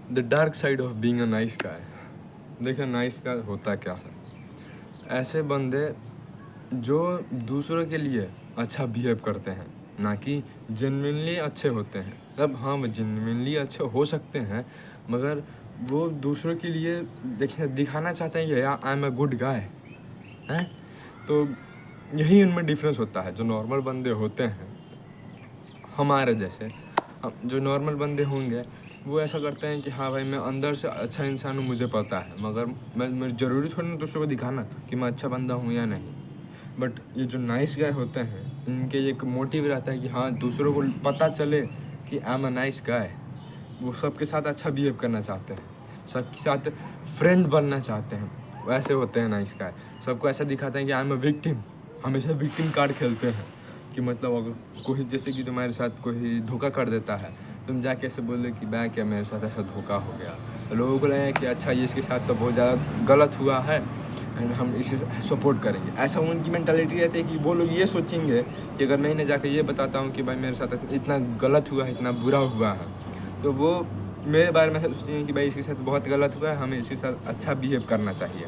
The dark side of being a nice guy. देखिए nice guy होता क्या है, ऐसे बंदे जो दूसरों के लिए अच्छा बिहेव करते हैं, ना कि जेन्युइनली अच्छे होते हैं। मतलब हाँ, वो जेन्युइनली अच्छे हो सकते हैं, मगर वो दूसरों के लिए देखिए दिखाना चाहते हैं कि यार I am a good guy हैं। तो यही उनमें डिफरेंस होता है। जो नॉर्मल बंदे होते हैं हमारे जैसे, हम जो नॉर्मल बंदे होंगे वो ऐसा करते हैं कि हाँ भाई मैं अंदर से अच्छा इंसान हूँ, मुझे पता है, मगर मैं ज़रूरी थोड़ी ना दूसरों को दिखाना कि मैं अच्छा बंदा हूँ या नहीं। बट ये जो नाइस गाय होते हैं, इनके एक मोटिव रहता है कि हाँ दूसरों को पता चले कि I am a nice guy. वो सबके साथ अच्छा बिहेव करना चाहते हैं, सबके साथ फ्रेंड बनना चाहते हैं, वैसे होते हैं नाइस गाय। सबको ऐसा दिखाते हैं कि आई एम अ विक्टिम, हमेशा विक्टिम कार्ड खेलते हैं कि मतलब अगर कोई जैसे कि तुम्हारे साथ कोई धोखा कर देता है, तुम जाके ऐसे बोले कि मैं क्या, मेरे साथ ऐसा धोखा हो गया। तो लोगों को लगेगा कि अच्छा ये इसके साथ तो बहुत ज़्यादा गलत हुआ है एंड हम इसे सपोर्ट करेंगे। ऐसा उनकी मेंटालिटी रहती है कि वो लोग ये सोचेंगे कि अगर मैं इन्हें जाके ये बताता हूँ कि भाई मेरे साथ इतना गलत हुआ है, इतना बुरा हुआ है, तो वो मेरे बारे में ऐसा सोचेंगे कि भाई इसके साथ बहुत गलत हुआ है, हमें इसके साथ अच्छा बिहेव करना चाहिए।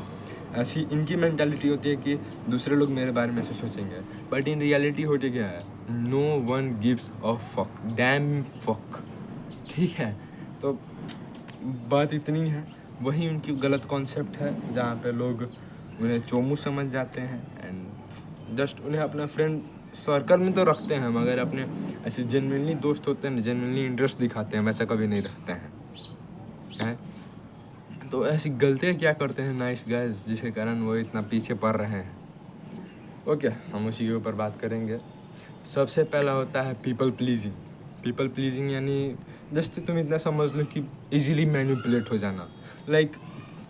ऐसी इनकी मेंटालिटी होती है कि दूसरे लोग मेरे बारे में ऐसे सोचेंगे। बट इन रियलिटी होती क्या है, no one gives a fuck, damn fuck. ठीक है, तो बात इतनी है। वही उनकी गलत कॉन्सेप्ट है जहाँ पे लोग उन्हें चोमू समझ जाते हैं एंड जस्ट उन्हें अपना फ्रेंड सर्कल में तो रखते हैं, मगर अपने ऐसे जेन्युइनली दोस्त होते हैं ना, जेन्युइनली इंटरेस्ट दिखाते हैं, वैसा कभी नहीं रखते हैं। तो ऐसी गलतियाँ क्या करते हैं नाइस गाइज जिसके कारण वो इतना पीछे पड़ रहे हैं। ओके, हम उसी के ऊपर बात करेंगे। सबसे पहला होता है पीपल प्लीजिंग। पीपल प्लीजिंग यानी जस्ट तुम इतना समझ लो कि इजीली मैनिपुलेट हो जाना। लाइक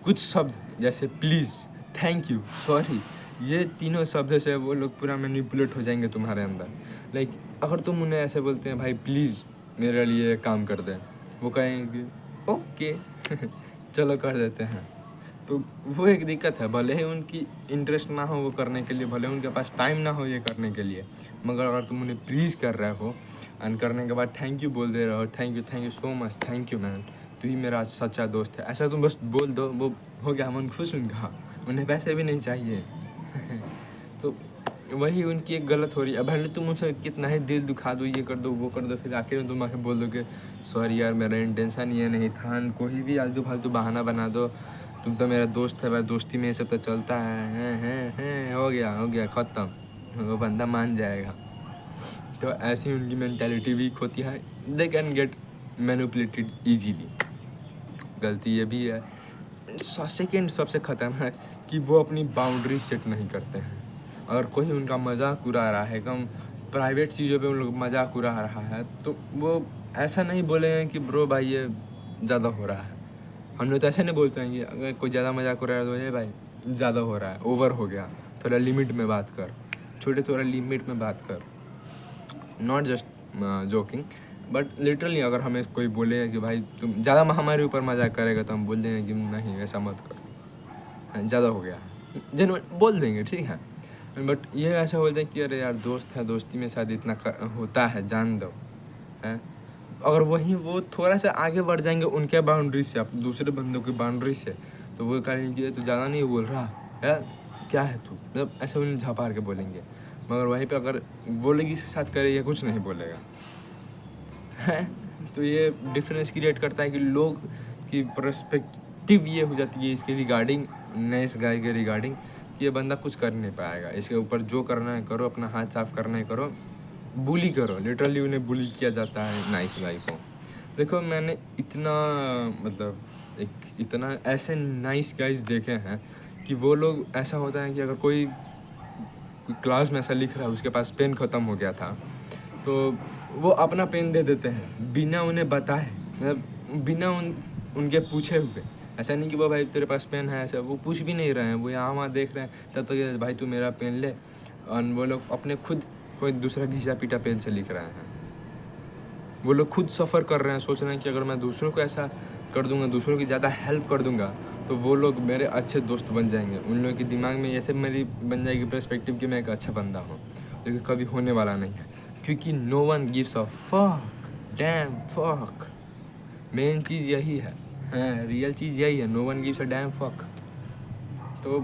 कुछ शब्द जैसे प्लीज़, थैंक यू, सॉरी, ये तीनों शब्द से वो लोग पूरा मैनिपुलेट हो जाएंगे तुम्हारे अंदर। लाइक अगर तुम उन्हें ऐसे बोलते हैं भाई प्लीज़ मेरे लिए काम कर दे, वो कहेंगे ओके चलो कर देते हैं। तो वो एक दिक्कत है, भले ही उनकी इंटरेस्ट ना हो वो करने के लिए, भले उनके पास टाइम ना हो ये करने के लिए, मगर अगर तुम उन्हें प्लीज़ कर रहे हो एंड करने के बाद थैंक यू बोल दे रहे हो, thank you so much, thank you man, तू ही मेरा सच्चा दोस्त है, ऐसा तुम बस बोल दो, वो हो गया मन खुश उनका, उन्हें पैसे भी नहीं चाहिए तो वही उनकी एक गलत हो रही है। भले तुम उसे कितना ही दिल दुखा दो, ये कर दो वो कर दो, फिर आखिर में तुम आके बोल दो कि सॉरी यार मेरा इंटेंशन ये नहीं था, कोई भी आलतू फालतू बहाना बना दो, तुम तो मेरा दोस्त है भाई, दोस्ती में ये सब तो चलता है, हो गया ख़त्म, वो बंदा मान जाएगा। तो ऐसी उनकी मेंटालिटी वीक होती है, they can get manipulated easily. गलती ये भी है। सेकेंड सबसे ख़तरनाक कि वो अपनी बाउंड्री सेट नहीं करते हैं। अगर कोई उनका मजाक उड़ा रहा है, कम प्राइवेट चीज़ों पे उन लोग मजाक उड़ा रहा है, तो वो ऐसा नहीं बोलेंगे कि ब्रो भाई ये ज़्यादा हो रहा है। हम लोग तो ऐसे नहीं बोलते हैं कि अगर कोई ज़्यादा मजाक उड़ा रहा है तो ये भाई ज़्यादा हो रहा है, ओवर हो गया, थोड़ा लिमिट में बात कर, छोटे थोड़ा लिमिट में बात कर। Not just joking but literally अगर हमें कोई बोले कि भाई तुम ज़्यादा हमारे ऊपर मजाक करेगा, तो हम बोल देंगे कि नहीं ऐसा मत करो, ज़्यादा हो गया, जेन्युइन बोल देंगे, ठीक है। बट ये ऐसा बोलते हैं कि अरे यार दोस्त है, दोस्ती में शायद इतना होता है, जान दो है। अगर वहीं वो थोड़ा सा आगे बढ़ जाएंगे उनके बाउंड्री से, आप दूसरे बंदों की बाउंड्री से, तो वो कहेंगे तो ज़्यादा नहीं बोल रहा यार, क्या है तू, मतलब ऐसे उन्हें झापार के बोलेंगे। मगर वहीं पे अगर वो लोग इसके साथ करेगा कुछ नहीं बोलेगा है। तो ये डिफरेंस क्रिएट करता है कि लोग की पर्सपेक्टिव ये हो जाती है इसके रिगार्डिंग, नाइस गाय के रिगार्डिंग, कि ये बंदा कुछ कर नहीं पाएगा, इसके ऊपर जो करना है करो, अपना हाथ साफ करना है करो, बुली करो। लिटरली उन्हें बुली किया जाता है नाइस गाय को। देखो मैंने इतना मतलब एक इतना ऐसे नाइस गाइज देखे हैं कि वो लोग ऐसा होता है कि अगर कोई क्लास में ऐसा लिख रहा है, उसके पास पेन ख़त्म हो गया था, तो वो अपना पेन दे देते हैं बिना उन्हें बताए, मतलब बिना उनके पूछे हुए। ऐसा नहीं कि वो भाई तेरे पास पेन है, ऐसा वो पूछ भी नहीं रहे हैं, वो यहाँ वहाँ देख रहे हैं, तब तक तो भाई तू मेरा पेन ले, और वो लोग अपने खुद कोई दूसरा घिसा पीटा पेन से लिख रहे हैं। वो लोग खुद सफ़र कर रहे हैं, सोच रहे हैं कि अगर मैं दूसरों को ऐसा कर दूंगा, दूसरों की ज़्यादा हेल्प कर दूंगा, तो वो लोग मेरे अच्छे दोस्त बन जाएंगे। उन लोगों के दिमाग में ऐसे मेरी बन जाएगी पर्सपेक्टिव कि मैं एक अच्छा बंदा हूँ, जो कि कभी होने वाला नहीं है, क्योंकि no one gives a fuck, damn fuck. Main चीज़ यही है। हैं, रियल चीज़ यही है, no one gives a damn fuck. तो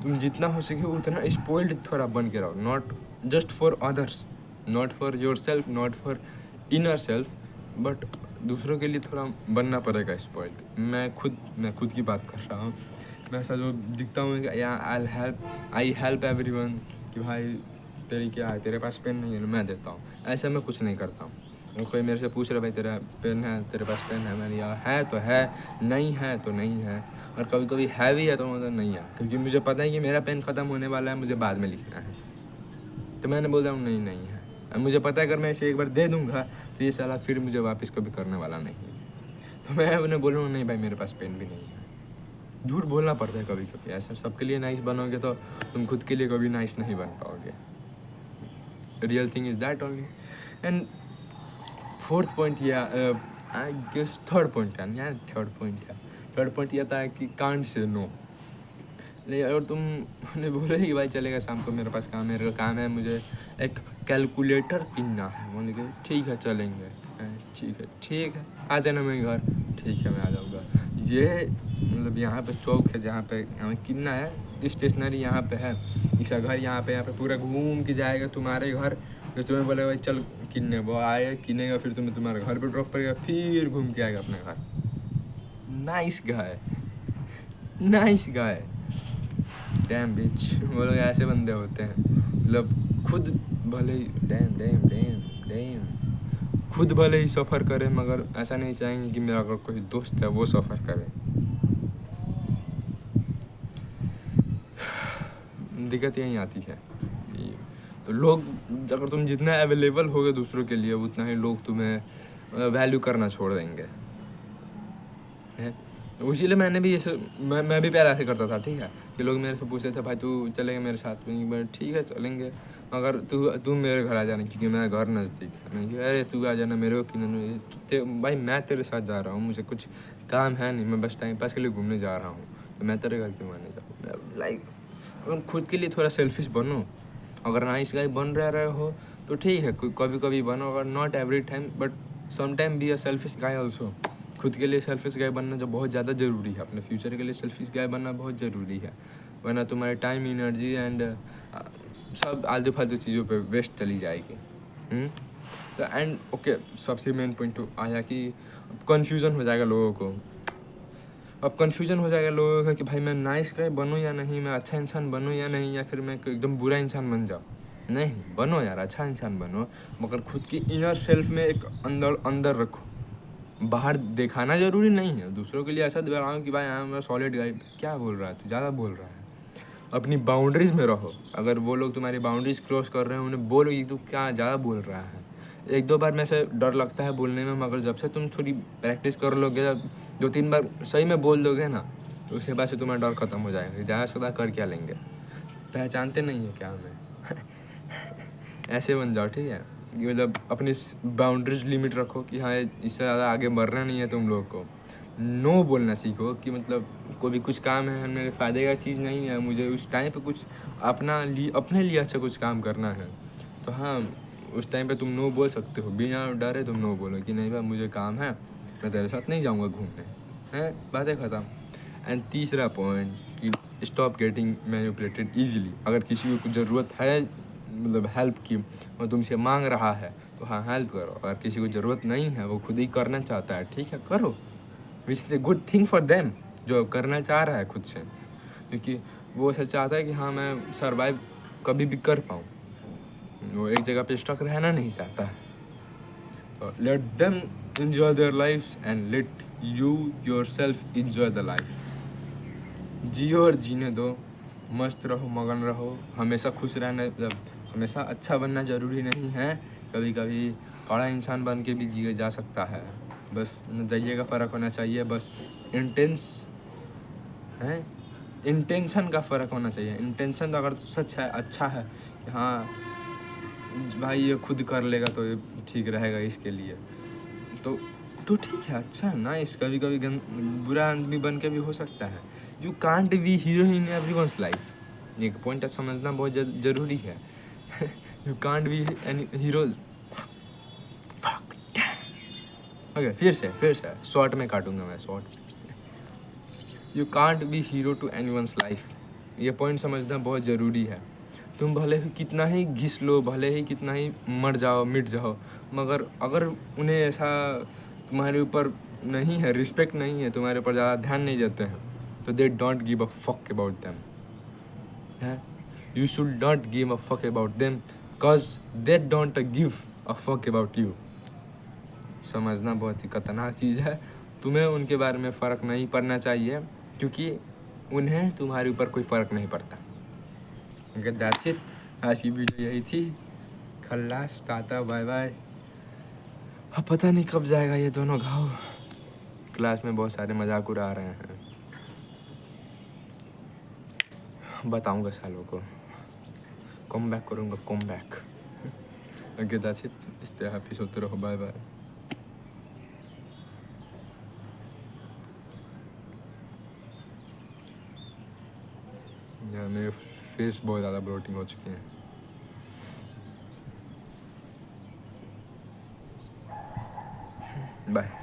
तुम जितना हो सके उतना स्पॉइल्ड थोड़ा बन के रहो, not just for others, not for your self, not for inner self, but दूसरों के लिए थोड़ा बनना पड़ेगा स्पॉइल्ड। मैं खुद की बात कर रहा हूँ। मैं ऐसा जो दिखता हूँ कि या आई हेल्प एवरीवन, कि भाई तेरी क्या है, तेरे पास पेन नहीं है मैं देता हूँ, ऐसा मैं कुछ नहीं करता हूँ। और कोई मेरे से पूछ रहा भाई तेरा पेन है, तेरे पास पेन है, मैंने यार है तो है, नहीं है तो नहीं है। और कभी कभी है भी है तो मतलब नहीं है, क्योंकि मुझे पता है कि मेरा पेन ख़त्म होने वाला है, मुझे बाद में लिखना है, तो मैंने बोल रहा हूँ नहीं है। अब मुझे पता है अगर मैं इसे एक बार दे दूँगा तो ये साला फिर मुझे वापस कभी करने वाला नहीं है, तो मैं उन्हें बोल रहा हूँ नहीं भाई मेरे पास पेन भी नहीं है। झूठ बोलना पड़ता है कभी कभी, ऐसा सबके लिए नाइस बनोगे तो तुम खुद के लिए कभी नाइस नहीं बन पाओगे। Real thing is that only. And fourth point या आई गेस थर्ड पॉइंट यह था कि कांट से नो। नहीं, अगर तुम ने बोले कि भाई चलेगा शाम को मेरे पास काम है, मेरे काम है, मुझे एक कैलकुलेटर किनना है, बोले कि ठीक है चलेंगे, ठीक है आ जाना मेरे घर, ठीक है मैं आ जाऊँगा। ये मतलब यहाँ पे चौक है जहाँ पे हमें किनना है, स्टेशनरी यहाँ पे है, इसका घर यहाँ पे पूरा घूम के जाएगा तुम्हारे घर, तो तुम्हें बोलेगा भाई चल किनने, वो आएगा किनेगा, फिर तुम्हें तुम्हारे घर पे ड्रॉप करेगा, फिर घूम के आएगा अपने घर। नाइस गाय डैम बिच। वो लोग ऐसे बंदे होते हैं, मतलब खुद भले ही डैम खुद भले ही सफ़र करे, मगर ऐसा नहीं चाहेंगे कि मेरा अगर कोई दोस्त है वो सफ़र करे। दिक्कत यहीं आती है। तो लोग, अगर तुम जितना अवेलेबल होगे दूसरों के लिए, उतना ही लोग तुम्हें वैल्यू करना छोड़ देंगे, हैं। तो इसीलिए मैंने भी ये मैं भी पहले ऐसे करता था, ठीक है, कि लोग मेरे से पूछते थे भाई तू चलेगा मेरे साथ में, ठीक है चलेंगे, मगर तू मेरे घर आ जाना, क्योंकि मेरा घर नज़दीक है। नहीं अरे तू आ जाना मेरे को, भाई मैं तेरे साथ जा रहा हूँ, मुझे कुछ काम है नहीं, मैं बस टाइम पास के लिए घूमने जा रहा हूँ, तो मैं तेरे घर क्यों आने जाऊँ। लाइक खुद के लिए थोड़ा सेल्फिश बनो। अगर नाइस गाय बन रहे हो तो ठीक है, कभी कभी बनो, अगर not every time, but some time be a selfish guy also. खुद के लिए सेल्फिश गाय बनना जो बहुत ज़्यादा ज़रूरी है, अपने फ्यूचर के लिए सेल्फिश गाय बनना बहुत ज़रूरी है, वरना तुम्हारे टाइम, एनर्जी एंड सब आलतू फालतू चीज़ों पे वेस्ट चली जाएगी। तो एंड ओके, सबसे मेन पॉइंट तो आया कि कन्फ्यूज़न हो जाएगा लोगों को। अब कन्फ्यूजन हो जाएगा लोगों का कि भाई मैं नाइस गाय बनूँ या नहीं, मैं अच्छा इंसान बनूँ या नहीं, या फिर मैं एकदम बुरा इंसान बन जाऊँ। नहीं, बनो यार, अच्छा इंसान बनो, मगर खुद की इनर सेल्फ में एक अंदर रखो। बाहर दिखाना ज़रूरी नहीं है, दूसरों के लिए ऐसा दिखाओ कि भाई हाँ मैं सॉलिड गाय, क्या बोल रहा है तू, ज़्यादा बोल रहा है। अपनी बाउंड्रीज़ में रहो। अगर वो लोग तुम्हारी बाउंड्रीज़ क्रॉस कर रहे हैं, उन्हें बोलो कि तू क्या ज़्यादा बोल रहा है। एक दो बार में से डर लगता है बोलने में, मगर जब से तुम थोड़ी प्रैक्टिस कर लोगे, जब 2-3 बार सही में बोल दोगे ना, तो उसके बाद से तुम्हारा डर ख़त्म हो जाएगा। ज़्यादा से ज़्यादा कर क्या लेंगे, पहचानते नहीं है क्या हमें। ऐसे बन जाओ, ठीक है, कि मतलब अपनी बाउंड्रीज लिमिट रखो कि हाँ इससे ज़्यादा आगे बढ़ना नहीं है तुम लोग को। नो बोलना सीखो कि मतलब कोई भी कुछ काम है मेरे फ़ायदे का चीज़ नहीं है, मुझे उस टाइम पे कुछ अपने लिए अच्छा कुछ काम करना है, तो हाँ उस टाइम पे तुम नो बोल सकते हो, बिना डरे तुम नो बोलो कि नहीं भाई मुझे काम है, मैं तेरे साथ नहीं जाऊँगा घूमने, हैं, बातें ख़त्म। एंड तीसरा पॉइंट कि स्टॉप गेटिंग मैनिपुलेटेड ईजिली। अगर किसी को ज़रूरत है, मतलब हेल्प की, और तुमसे मांग रहा है, तो हाँ हेल्प करो। अगर किसी को ज़रूरत नहीं है, वो खुद ही करना चाहता है, ठीक है करो, which is a good thing for them, जो करना चाह रहा है खुद से, क्योंकि वो ऐसा चाहता है कि हाँ मैं सर्वाइव कभी भी कर पाऊँ, वो एक जगह पे स्टक रहना नहीं चाहता है। तो let them enjoy their lives and let you yourself enjoy the life। जियो और जीने दो, मस्त रहो, मगन रहो, हमेशा खुश रहना, मतलब हमेशा अच्छा बनना ज़रूरी नहीं है, कभी कभी कड़ा इंसान बन के भी जिया जा सकता है। बस नज़रिए का फ़र्क होना चाहिए, बस इंटेंशन का फ़र्क होना चाहिए। इंटेंशन अगर सच है, अच्छा है कि हाँ भाई ये खुद कर लेगा तो ये ठीक रहेगा इसके लिए, तो ठीक है, अच्छा है, नाइस। कभी कभी बुरा आदमी बन के भी हो सकता है। You can't be hero in everyone's life, एक पॉइंट समझना बहुत ज़रूरी है। You can't be any hero. Okay फिर से शॉर्ट में काटूंगा मैं short. You can't be hero to anyone's life. ये पॉइंट समझना बहुत ज़रूरी है। तुम भले ही कितना ही घिस लो, भले ही कितना ही मर जाओ मिट जाओ, मगर अगर उन्हें ऐसा तुम्हारे ऊपर नहीं है, रिस्पेक्ट नहीं है, तुम्हारे ऊपर ज़्यादा ध्यान नहीं देते हैं, तो they don't give a fuck about them है। You should not give a fuck about them because they don't give a fuck about you. समझना बहुत ही खतरनाक चीज़ है। तुम्हें उनके बारे में फ़र्क नहीं पड़ना चाहिए, क्योंकि उन्हें तुम्हारे ऊपर कोई फ़र्क नहीं पड़ता। Okay that's it. आज की वीडियो यही थी। खल्लास, टाटा, बाय बाय। अब पता नहीं कब जाएगा ये दोनों घाव। क्लास में बहुत सारे मजाक उड़ा रहे हैं, बताऊंगा सालों को, कम बैक करूँगा, come back. Okay that's it. Stay happy, सोते रहो, बाय बाय। यार मेरे फेस बहुत ज़्यादा ब्लोटिंग हो चुकी है। बाय।